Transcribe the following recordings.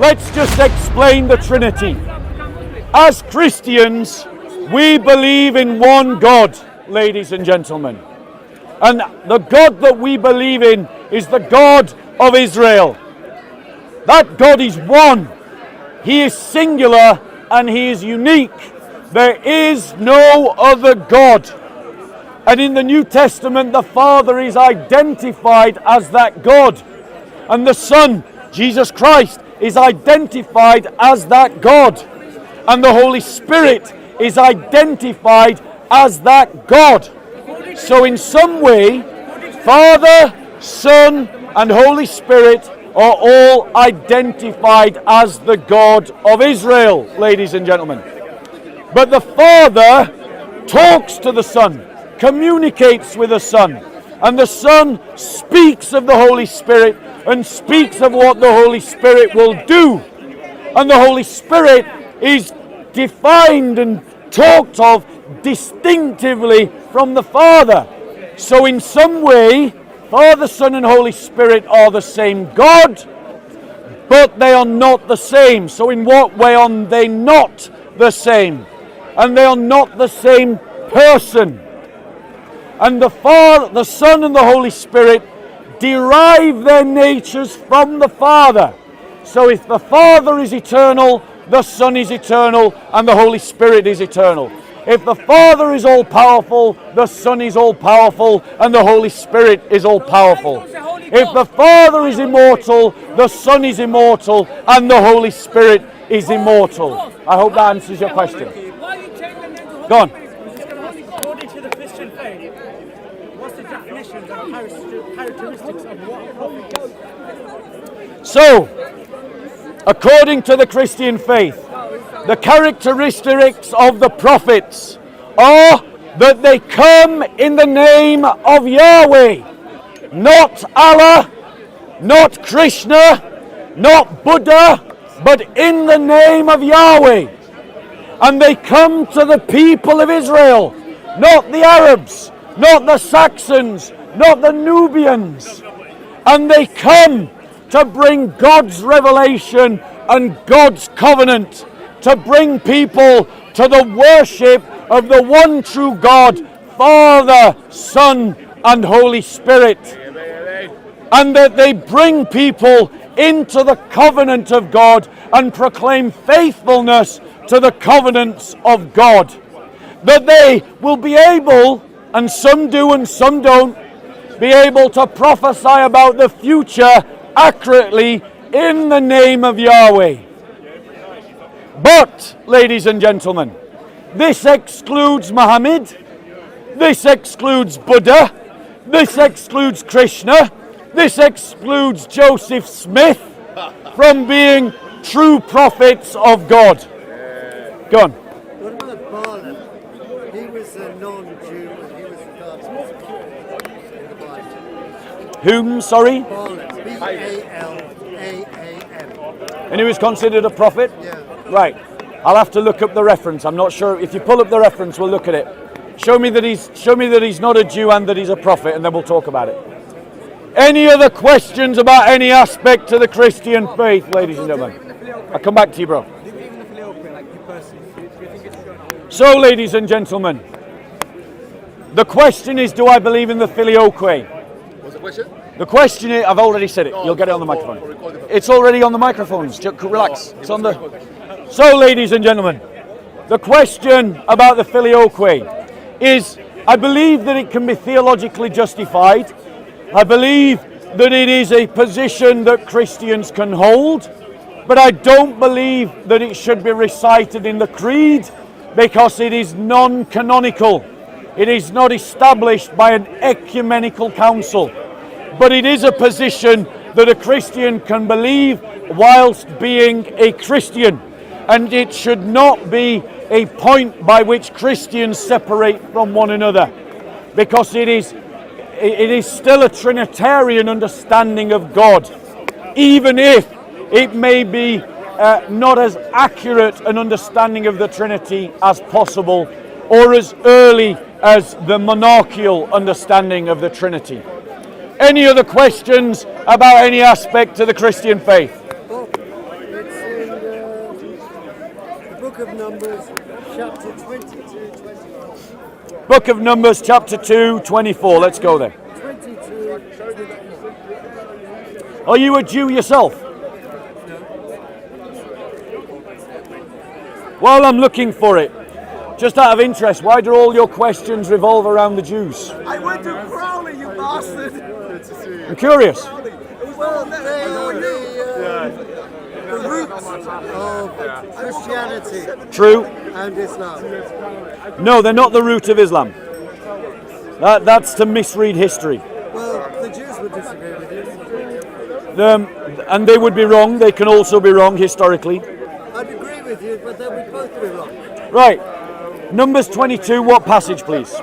let's just explain the Trinity. As Christians, we believe in one God, ladies and gentlemen. And the God that we believe in is the God of Israel. That God is one. He is singular and he is unique. There is no other God. And in the New Testament, the Father is identified as that God. And the Son, Jesus Christ, is identified as that God. And the Holy Spirit is identified as that God. So in some way, Father, Son, and Holy Spirit are all identified as the God of Israel, ladies and gentlemen. But the Father talks to the Son, communicates with the Son, and the Son speaks of the Holy Spirit and speaks of what the Holy Spirit will do. And the Holy Spirit is defined and talked of distinctively from the Father. So in some way, Father, Son, and Holy Spirit are the same God, but they are not the same. So in what way are they not the same? And they are not the same person. And the Father, the Son, and the Holy Spirit derive their natures from the Father. So if the Father is eternal, the Son is eternal, and the Holy Spirit is eternal. If the Father is all-powerful, the Son is all-powerful, and the Holy Spirit is all-powerful. If the Father is immortal, the Son is immortal, and the Holy Spirit is immortal. I hope that answers your question. Go on. According to the Christian faith, what's the definition and characteristics of what a prophet is? So, according to the Christian faith, the characteristics of the prophets are that they come in the name of Yahweh, not Allah, not Krishna, not Buddha, but in the name of Yahweh. And they come to the people of Israel, not the Arabs, not the Saxons, not the Nubians. And they come to bring God's revelation and God's covenant, to bring people to the worship of the one true God, Father, Son, and Holy Spirit. And that they bring people into the covenant of God and proclaim faithfulness to the covenants of God. That they will be able, and some do and some don't, be able to prophesy about the future accurately in the name of Yahweh. But, ladies and gentlemen, this excludes Muhammad, this excludes Buddha, this excludes Krishna, this excludes Joseph Smith from being true prophets of God. Go on. What about Balaam? He was a non-Jew and he was regarded in the Bible. Whom, sorry? Balaam, Balaam. And he was considered a prophet? Yeah. Right. I'll have to look up the reference. I'm not sure. If you pull up the reference, we'll look at it. Show me that he's not a Jew and that he's a prophet, and then we'll talk about it. Any other questions about any aspect to the Christian faith, ladies and gentlemen? I'll come back to you, bro. So, ladies and gentlemen, the question is, do I believe in the Filioque? What's the question? The question is, I've already said it. You'll get it on the microphone. It's already on the microphones. Just relax. It's on the... So, ladies and gentlemen, the question about the Filioque is, I believe that it can be theologically justified. I believe that it is a position that Christians can hold, but I don't believe that it should be recited in the creed because it is non-canonical. It is not established by an ecumenical council, but it is a position that a Christian can believe whilst being a Christian, and it should not be a point by which Christians separate from one another, because it is still a Trinitarian understanding of God, even if it may be not as accurate an understanding of the Trinity as possible, or as early as the monarchical understanding of the Trinity. Any other questions about any aspect of the Christian faith? It's Book of Numbers, chapter 2, 24. Let's go there. 22. Are you a Jew yourself? While I'm looking for it, just out of interest, why do all your questions revolve around the Jews? I went to Crowley, you bastard! I'm curious. Well, they are the roots of Christianity True. and Islam. No, they're not the root of Islam. That's to misread history. Well, the Jews would disagree with you. And they would be wrong. They can also be wrong historically. I'd agree with you, but then we'd both be wrong. Right. Numbers 22, what passage, please?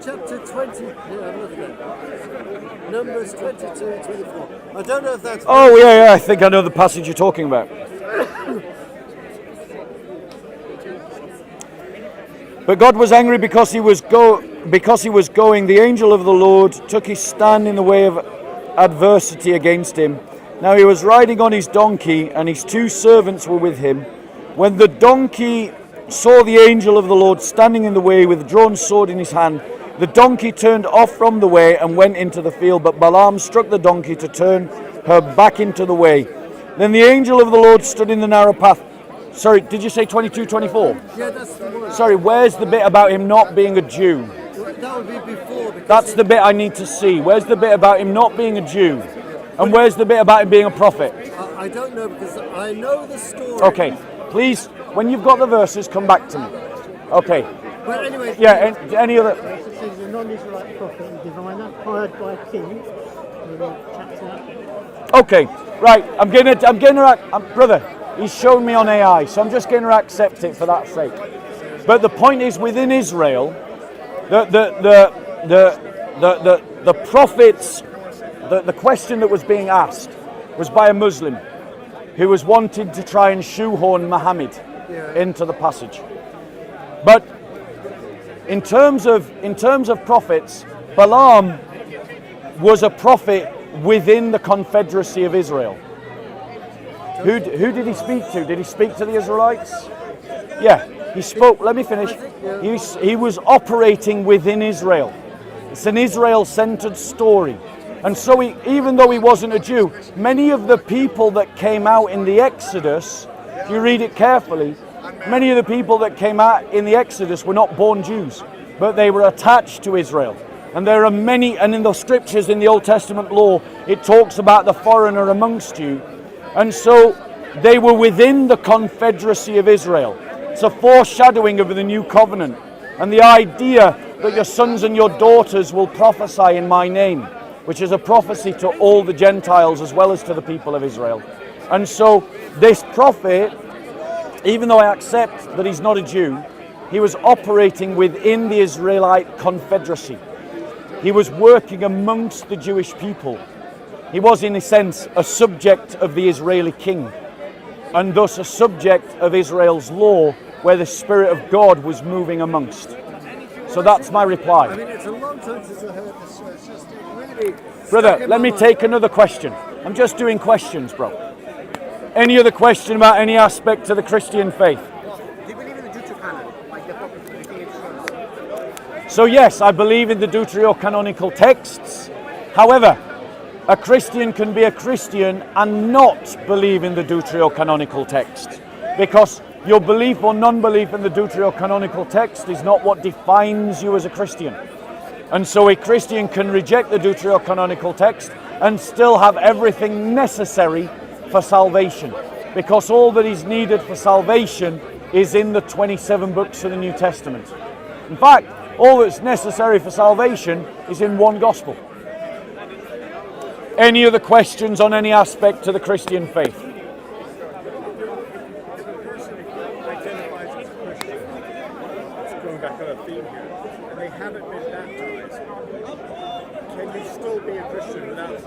Chapter 20. Yeah, I'm looking at it. Numbers 22 and 24. I don't know if that's. Oh, yeah, I think I know the passage you're talking about. But God was angry because he was going. The angel of the Lord took his stand in the way of adversity against him. Now he was riding on his donkey, and his 2 servants were with him. When the donkey saw the angel of the Lord standing in the way with a drawn sword in his hand, the donkey turned off from the way and went into the field. But Balaam struck the donkey to turn her back into the way. Then the angel of the Lord stood in the narrow path. Sorry, did you say 22, 24? Yeah, that's the one. Sorry, where's the bit about him not being a Jew? That would be before. That's the bit I need to see. Where's the bit about him not being a Jew? And where's the bit about him being a prophet? I don't know because I know the story. Okay, please, when you've got the verses, come back to me. Okay. But anyway. Yeah, any other? It says the non-Israelite prophet and diviner hired by a king. Okay, right. I'm gonna, brother. He's shown me on AI, so I'm just going to accept it for that sake. But the point is, within Israel, the prophets, the question that was being asked was by a Muslim who was wanting to try and shoehorn Muhammad into the passage. But in terms of prophets, Balaam was a prophet within the confederacy of Israel. Who did he speak to? Did he speak to the Israelites? Yeah, he spoke. Let me finish. He was operating within Israel. It's an Israel-centered story. And so even though he wasn't a Jew, many of the people that came out in the Exodus, if you read it carefully, many of the people that came out in the Exodus were not born Jews, but they were attached to Israel. And there are many, and in the scriptures in the Old Testament law, it talks about the foreigner amongst you. And so they were within the confederacy of Israel. It's a foreshadowing of the new covenant. And the idea that your sons and your daughters will prophesy in my name, which is a prophecy to all the Gentiles as well as to the people of Israel. And so this prophet, even though I accept that he's not a Jew, he was operating within the Israelite confederacy. He was working amongst the Jewish people. He was, in a sense, a subject of the Israeli king, and thus a subject of Israel's law, where the Spirit of God was moving amongst. So that's my reply. I mean, it's a long time since I heard this, so it's just really... Brother, let me take another question. I'm just doing questions, bro. Any other question about any aspect of the Christian faith? Do you believe in the Deuterocanonical, like the prophet, the King of Israel? So yes, I believe in the Deuterocanonical texts. However, a Christian can be a Christian and not believe in the Deuterocanonical text, because your belief or non-belief in the Deuterocanonical text is not what defines you as a Christian. And so a Christian can reject the Deuterocanonical text and still have everything necessary for salvation, because all that is needed for salvation is in the 27 books of the New Testament. In fact, all that's necessary for salvation is in one gospel. Any other questions on any aspect of the Christian faith? If a person identifies as a Christian, it's going back on a theme here, and they haven't been baptized, can you still be a Christian without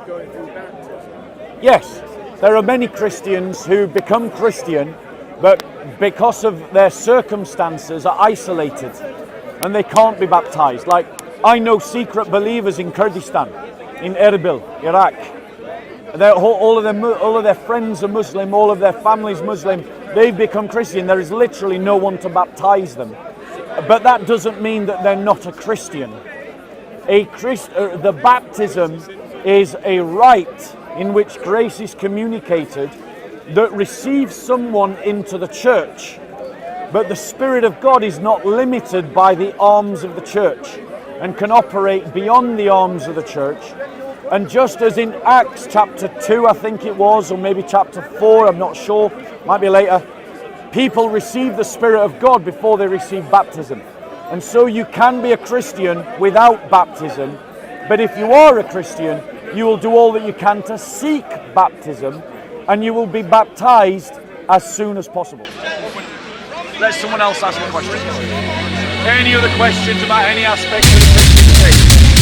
going through baptism? Yes, there are many Christians who become Christian, but because of their circumstances are isolated and they can't be baptized. Like, I know secret believers in Kurdistan, in Erbil, Iraq. All of their friends are Muslim, all of their families Muslim, they've become Christian, there is literally no one to baptize them. But that doesn't mean that they're not a Christian. The baptism is a rite in which grace is communicated that receives someone into the church. But the Spirit of God is not limited by the arms of the church and can operate beyond the arms of the church. And just as in Acts chapter 2, I think it was, or maybe chapter 4, I'm not sure, might be later, people receive the Spirit of God before they receive baptism. And so you can be a Christian without baptism, but if you are a Christian, you will do all that you can to seek baptism, and you will be baptized as soon as possible. Let someone else ask a question. Any other questions about any aspect of the Christian faith?